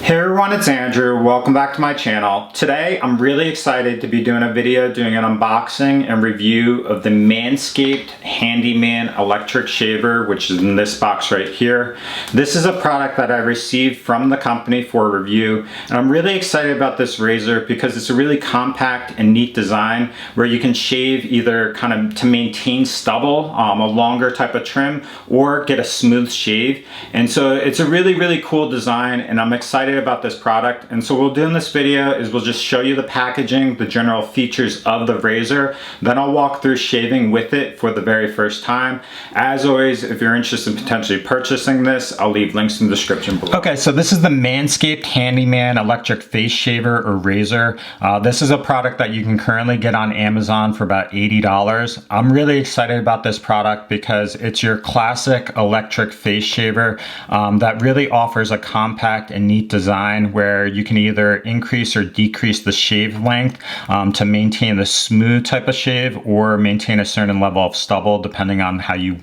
Hey everyone, it's Andrew. Welcome back to my channel. Today, I'm really excited to be doing a video doing an unboxing and review of the Manscaped Handyman electric shaver, which is in this box right here. This is a product that I received from the company for review, and I'm really excited about this razor because it's a really compact and neat design where you can shave either kind of to maintain stubble, a longer type of trim, or get a smooth shave. And so it's a really cool design, and I'm excited about this product. And so what we'll do in this video is we'll just show you the packaging, the general features of the razor, then I'll walk through shaving with it for the very first time. As always, if you're interested in potentially purchasing this, I'll leave links in the description below. Okay, so this is the Manscaped Handyman electric face shaver or razor. This is a product that you can currently get on Amazon for about $80. I'm really excited about this product because it's your classic electric face shaver that really offers a compact and neat design where you can either increase or decrease the shave length to maintain the smooth type of shave or maintain a certain level of stubble depending on how you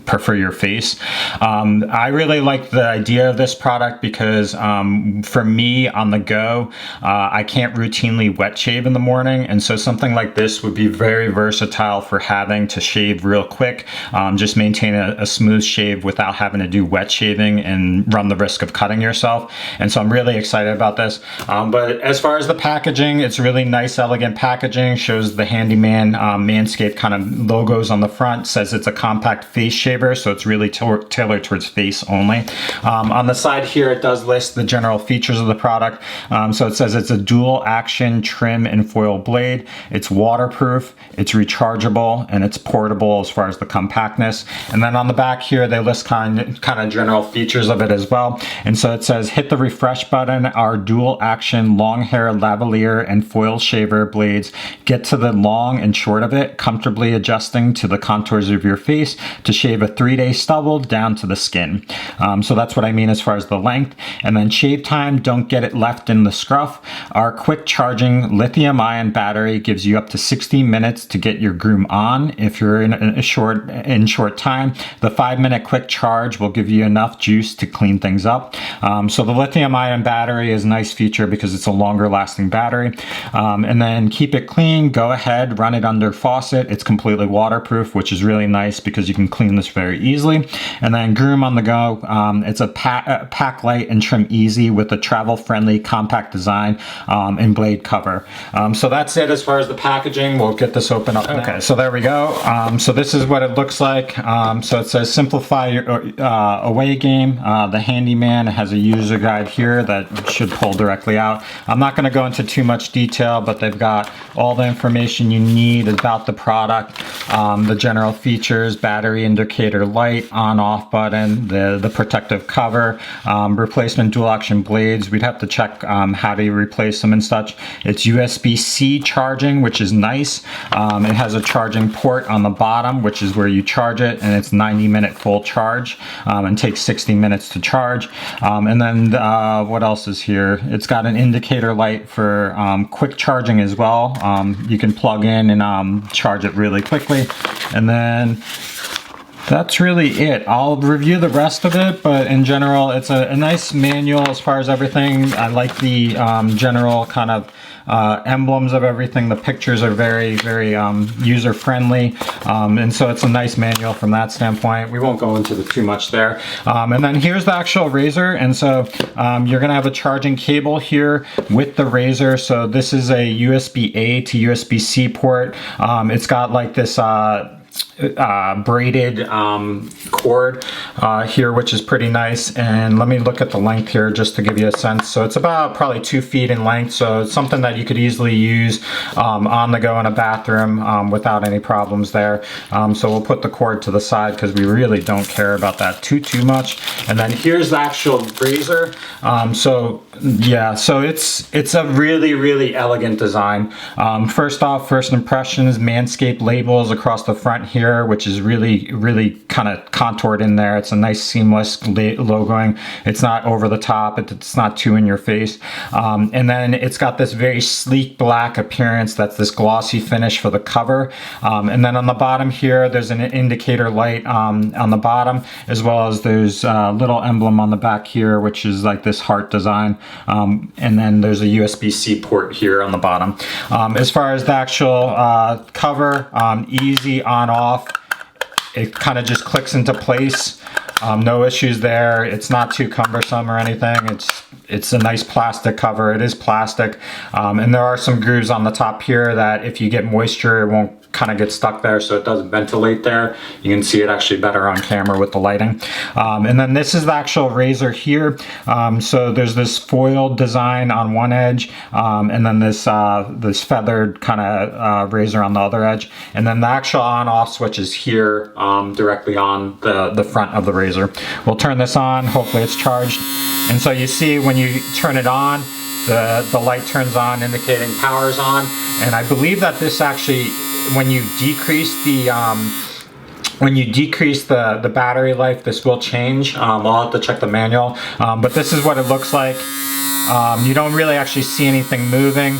prefer your face. I really like the idea of this product because for me on the go, I can't routinely wet shave in the morning, and so something like this would be very versatile for having to shave real quick, just maintain a smooth shave without having to do wet shaving and run the risk of cutting yourself. And so I'm really excited about this. But as far as the packaging, it's really nice, elegant packaging. Shows the Handyman Manscaped kind of logos on the front. Says it's a compact face shaver, so it's really tailored towards face only. On the side here, it does list the general features of the product. So it says it's a dual action trim and foil blade. It's waterproof, it's rechargeable, and it's portable as far as the compactness. And then on the back here, they list kind of general features of it as well. And so it says, hit the refresh button. Our dual action long hair lavalier and foil shaver blades get to the long and short of it, comfortably adjusting to the contours of your face to shave a 3-day stubble down to the skin. So that's what I mean as far as the length. And then shave time, don't get it left in the scruff. Our quick charging lithium ion battery gives you up to 60 minutes to get your groom on. If you're in short time, the 5-minute quick charge will give you enough juice to clean things up. So the lithium ion battery is a nice feature because it's a longer lasting battery. And then keep it clean, go ahead, run it under faucet. It's completely waterproof, which is really nice because you can clean this very easily. And then groom on the go. It's a pack light and trim easy with a travel friendly compact design and blade cover. So that's it as far as the packaging. We'll get this open up now. Okay, so there we go. So this is what it looks like. So it says simplify your away game. The Handyman has a user guide here that should pull directly out. I'm not going to go into too much detail, but they've got all the information you need about the product, the general features, battery indicator light, on-off button, the protective cover, replacement dual action blades. We'd have to check how to replace them and such. It's USB-C charging, which is nice. It has a charging port on the bottom, which is where you charge it, and it's 90-minute full charge and takes 60 minutes to charge. And then what else is here? It's got an indicator light for quick charging as well. You can plug in and charge it really quickly. And then that's really it. I'll review the rest of it, but in general, it's a nice manual as far as everything. I like the general kind of emblems of everything. The pictures are very user friendly, and so it's a nice manual from that standpoint. We won't go into too much there. And then here's the actual razor, and so you're gonna have a charging cable here with the razor. So this is a USB-A to USB-C port. It's got like this braided cord here, which is pretty nice. And let me look at the length here just to give you a sense. So it's about probably 2 feet in length, so it's something that you could easily use on the go in a bathroom without any problems there. So we'll put the cord to the side because we really don't care about that too much. And then here's the actual razor. So yeah, so it's a really elegant design. First off, first impressions, Manscaped labels across the front front here, which is really kind of contoured in there. It's a nice seamless logoing. It's not over the top. It's not too in your face. And then it's got this very sleek black appearance. That's this glossy finish for the cover. And then on the bottom here, there's an indicator light on the bottom, as well as there's a little emblem on the back here, which is like this heart design. And then there's a USB-C port here on the bottom. As far as the actual cover, easy on off. It kind of just clicks into place. No issues there. It's not too cumbersome or anything. It's a nice plastic cover. It is plastic. And there are some grooves on the top here that if you get moisture, it won't kind of get stuck there, so it doesn't ventilate there. You can see it actually better on camera with the lighting. And then this is the actual razor here. So there's this foil design on one edge, and then this feathered kind of razor on the other edge. And then the actual on-off switch is here, directly on the front of the razor. We'll turn this on. Hopefully it's charged. And so you see when you turn it on, the light turns on, indicating power's on. And I believe that this actually, when you decrease the battery life, this will change. I'll have to check the manual, but this is what it looks like. You don't really actually see anything moving.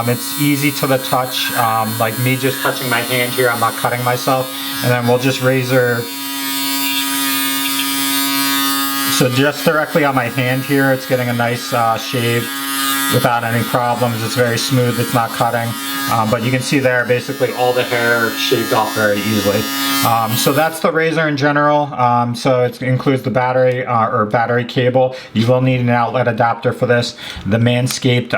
It's easy to the touch, like me just touching my hand here, I'm not cutting myself. And then we'll just razor. So just directly on my hand here, it's getting a nice shave without any problems. It's very smooth, it's not cutting. But you can see there basically all the hair shaved off very easily. So that's the razor in general. So it includes the battery or battery cable. You will need an outlet adapter for this. The Manscaped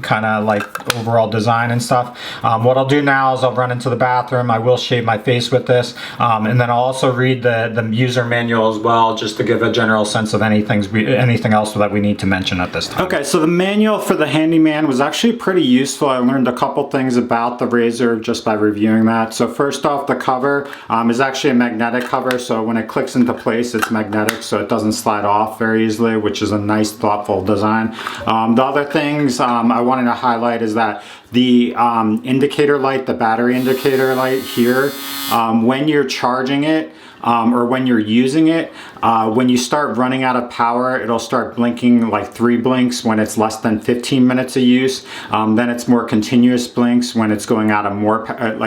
kind of like overall design and stuff. What I'll do now is I'll run into the bathroom. I will shave my face with this. And then I'll also read the user manual as well, just to give a general sense of anything else that we need to mention at this time. Okay, so the manual for the Handyman was actually pretty useful. I learned a couple things about the razor just by reviewing that. So first off, the cover is actually a magnetic cover, so when it clicks into place, it's magnetic, so it doesn't slide off very easily, which is a nice, thoughtful design. The other things I wanted to highlight is that the indicator light, the battery indicator light here, when you're charging it, or when you're using it, when you start running out of power, it'll start blinking like 3 blinks when it's less than 15 minutes of use. Then it's more continuous blinks when it's going out of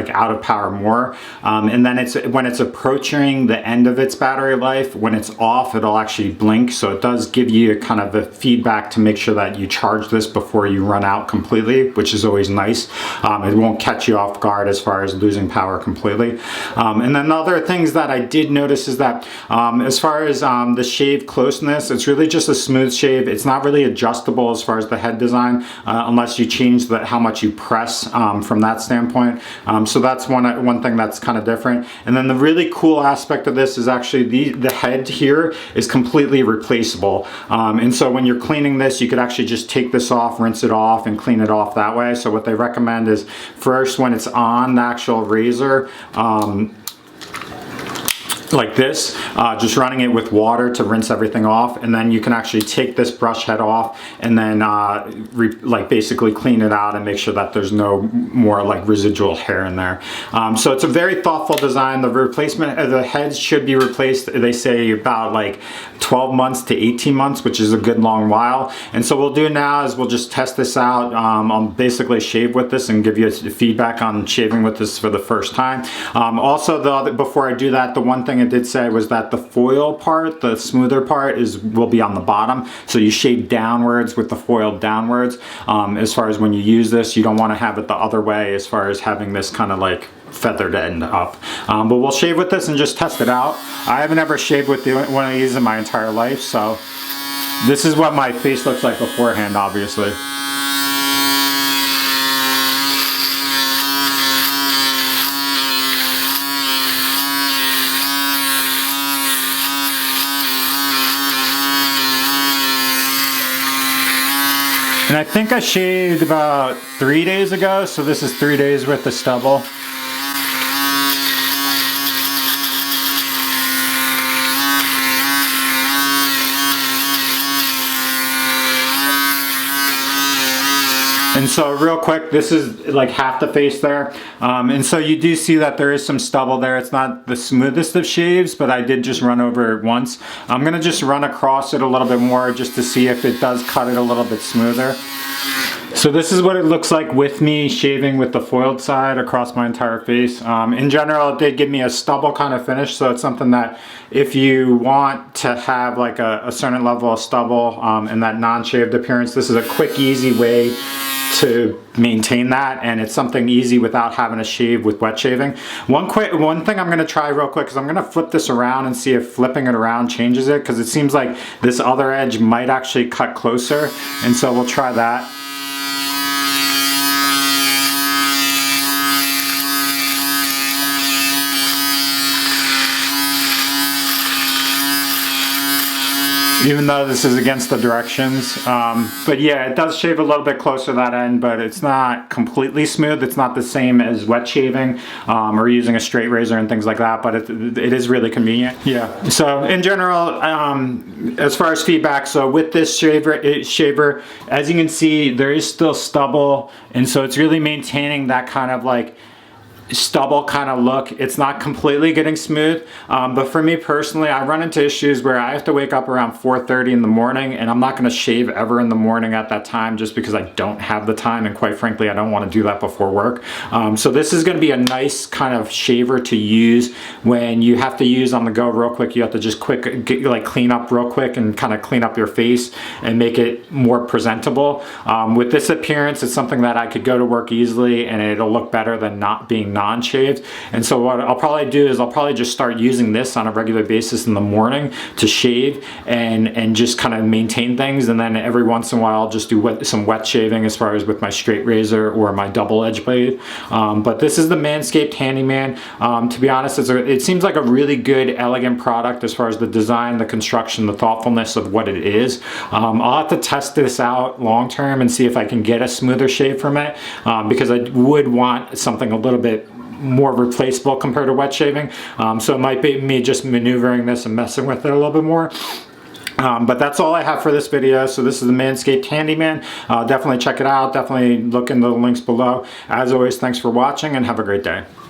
out of power more. And then when it's approaching the end of its battery life, when it's off, it'll actually blink. So it does give you kind of a feedback to make sure that you charge this before you run out completely, which is always nice. It won't catch you off guard as far as losing power completely. And then the other things that I did notice is that as far as the shave closeness, it's really just a smooth shave. It's not really adjustable as far as the head design, unless you change how much you press from that standpoint. So that's one thing that's kind of different. And then the really cool aspect of this is actually the head here is completely replaceable. And so when you're cleaning this, you could actually just take this off, rinse it off, and clean it off that way. So what they recommend is first, when it's on the actual razor, like this, just running it with water to rinse everything off, and then you can actually take this brush head off and then like basically clean it out and make sure that there's no more like residual hair in there. So it's a very thoughtful design. The replacement of the heads should be replaced, they say, about like 12 months to 18 months, which is a good long while. And so what we'll do now is we'll just test this out. I'll basically shave with this and give you feedback on shaving with this for the first time. Also, before I do that, the one thing it did say was that the foil part, the smoother part, will be on the bottom. So you shave downwards with the foil downwards. As far as when you use this, you don't want to have it the other way as far as having this kind of like feathered end up. But we'll shave with this and just test it out. I haven't ever shaved with one of these in my entire life, so this is what my face looks like beforehand, obviously. And I think I shaved about 3 days ago, so this is 3 days worth of stubble. And so real quick, this is like half the face there. And so you do see that there is some stubble there. It's not the smoothest of shaves, but I did just run over it once. I'm gonna just run across it a little bit more just to see if it does cut it a little bit smoother. So this is what it looks like with me shaving with the foiled side across my entire face. In general, it did give me a stubble kind of finish, so it's something that if you want to have like a certain level of stubble and that non-shaved appearance, this is a quick, easy way to maintain that, and it's something easy without having to shave with wet shaving. One thing I'm gonna try real quick is I'm gonna flip this around and see if flipping it around changes it, because it seems like this other edge might actually cut closer, and so we'll try that. Even though this is against the directions. But yeah, it does shave a little bit closer to that end, but it's not completely smooth. It's not the same as wet shaving or using a straight razor and things like that, but it is really convenient. Yeah, so in general, as far as feedback, so with this shaver, as you can see, there is still stubble, and so it's really maintaining that kind of like stubble kind of look. It's not completely getting smooth, but for me personally, I run into issues where I have to wake up around 4:30 in the morning, and I'm not going to shave ever in the morning at that time just because I don't have the time, and quite frankly, I don't want to do that before work. So this is going to be a nice kind of shaver to use when you have to use on the go real quick. You have to just like clean up real quick and kind of clean up your face and make it more presentable. With this appearance, it's something that I could go to work easily and it'll look better than not being non-shaved. And so what I'll probably do is I'll probably just start using this on a regular basis in the morning to shave and just kind of maintain things, and then every once in a while I'll just do some wet shaving as far as with my straight razor or my double edge blade. But this is the Manscaped Handyman. To be honest, it seems like a really good, elegant product as far as the design, the construction, the thoughtfulness of what it is. I'll have to test this out long term and see if I can get a smoother shave from it, because I would want something a little bit more replaceable compared to wet shaving. So it might be me just maneuvering this and messing with it a little bit more. But that's all I have for this video. So this is the Manscaped Handyman. Definitely check it out. Definitely look in the links below. As always, thanks for watching and have a great day.